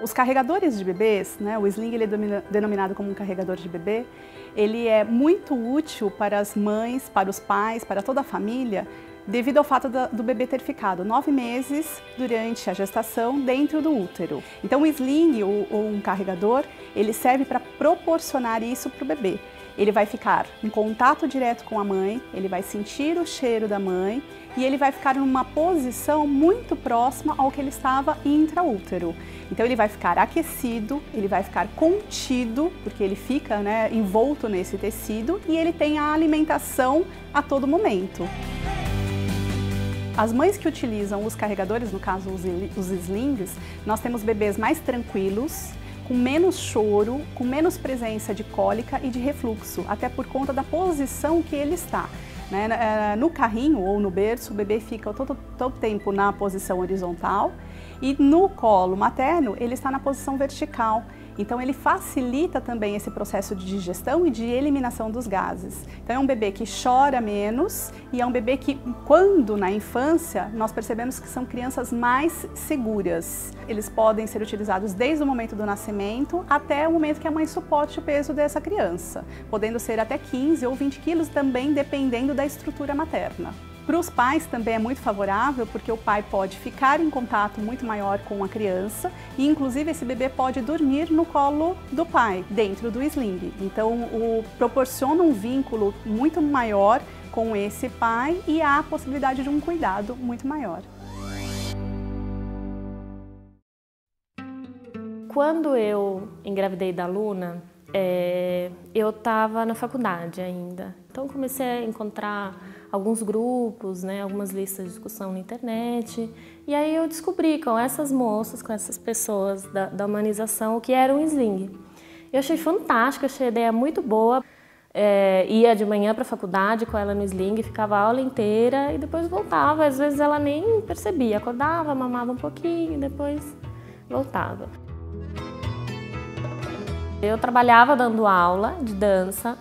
Os carregadores de bebês, né, o sling ele é denominado como um carregador de bebê, ele é muito útil para as mães, para os pais, para toda a família, devido ao fato do bebê ter ficado 9 meses durante a gestação dentro do útero. Então o sling, ou um carregador, ele serve para proporcionar isso para o bebê. Ele vai ficar em contato direto com a mãe, ele vai sentir o cheiro da mãe e ele vai ficar numa posição muito próxima ao que ele estava intraútero. Então ele vai ficar aquecido, ele vai ficar contido, porque ele fica, né, envolto nesse tecido, e ele tem a alimentação a todo momento. As mães que utilizam os carregadores, no caso os slings, nós temos bebês mais tranquilos, com menos choro, com menos presença de cólica e de refluxo, até por conta da posição que ele está. No carrinho ou no berço, o bebê fica todo o tempo na posição horizontal e no colo materno ele está na posição vertical. Então ele facilita também esse processo de digestão e de eliminação dos gases. Então é um bebê que chora menos e é um bebê que, quando na infância, nós percebemos que são crianças mais seguras. Eles podem ser utilizados desde o momento do nascimento até o momento que a mãe suporte o peso dessa criança, podendo ser até 15 ou 20 quilos também, dependendo da estrutura materna. Para os pais também é muito favorável, porque o pai pode ficar em contato muito maior com a criança e, inclusive, esse bebê pode dormir no colo do pai, dentro do sling. Então, proporciona um vínculo muito maior com esse pai e há a possibilidade de um cuidado muito maior. Quando eu engravidei da Luna, eu estava na faculdade ainda. Então, comecei a encontrar alguns grupos, né, algumas listas de discussão na internet, e aí eu descobri com essas moças, com essas pessoas da humanização, o que era um sling. Eu achei fantástico, achei a ideia muito boa. Ia de manhã para a faculdade com ela no sling, ficava a aula inteira e depois voltava. Às vezes ela nem percebia, acordava, mamava um pouquinho, depois voltava. Eu trabalhava dando aula de dança,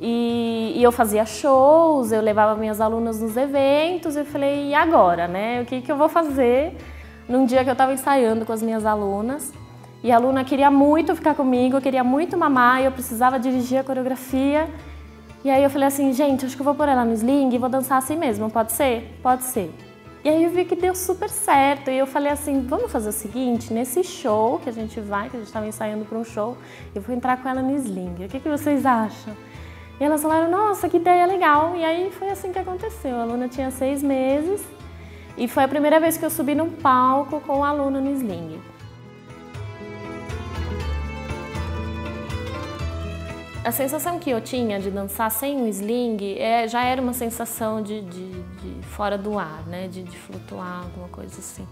e eu fazia shows, eu levava minhas alunas nos eventos, eu falei, e agora, né? O que eu vou fazer? Num dia que eu estava ensaiando com as minhas alunas, e a aluna queria muito ficar comigo, queria muito mamar, e eu precisava dirigir a coreografia. E aí eu falei assim, gente, acho que eu vou pôr ela no sling e vou dançar assim mesmo, pode ser? Pode ser. E aí eu vi que deu super certo, e eu falei assim, vamos fazer o seguinte, nesse show que a gente estava ensaiando para um show, eu vou entrar com ela no sling, o que vocês acham? E elas falaram, nossa, que ideia legal! E aí foi assim que aconteceu. A aluna tinha 6 meses e foi a primeira vez que eu subi num palco com a aluna no sling. A sensação que eu tinha de dançar sem o sling já era uma sensação de fora do ar, né? De flutuar, alguma coisa assim.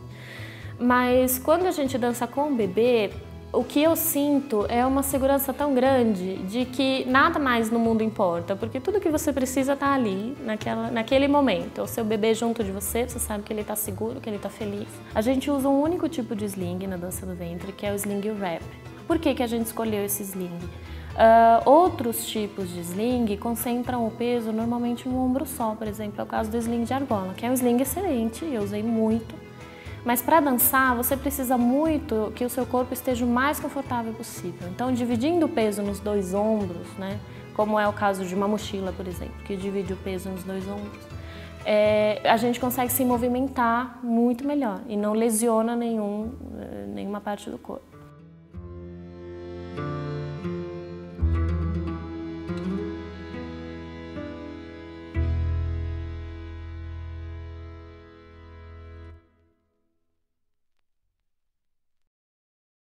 Mas quando a gente dança com o bebê, o que eu sinto é uma segurança tão grande de que nada mais no mundo importa, porque tudo que você precisa está ali, naquele momento. O seu bebê junto de você, você sabe que ele está seguro, que ele está feliz. A gente usa um único tipo de sling na dança do ventre, que é o sling wrap. Por que a gente escolheu esse sling? Outros tipos de sling concentram o peso normalmente no ombro só, por exemplo, é o caso do sling de argola, que é um sling excelente, eu usei muito. Mas para dançar, você precisa muito que o seu corpo esteja o mais confortável possível. Então, dividindo o peso nos 2 ombros, né, como é o caso de uma mochila, por exemplo, que divide o peso nos 2 ombros, a gente consegue se movimentar muito melhor e não lesiona nenhuma parte do corpo.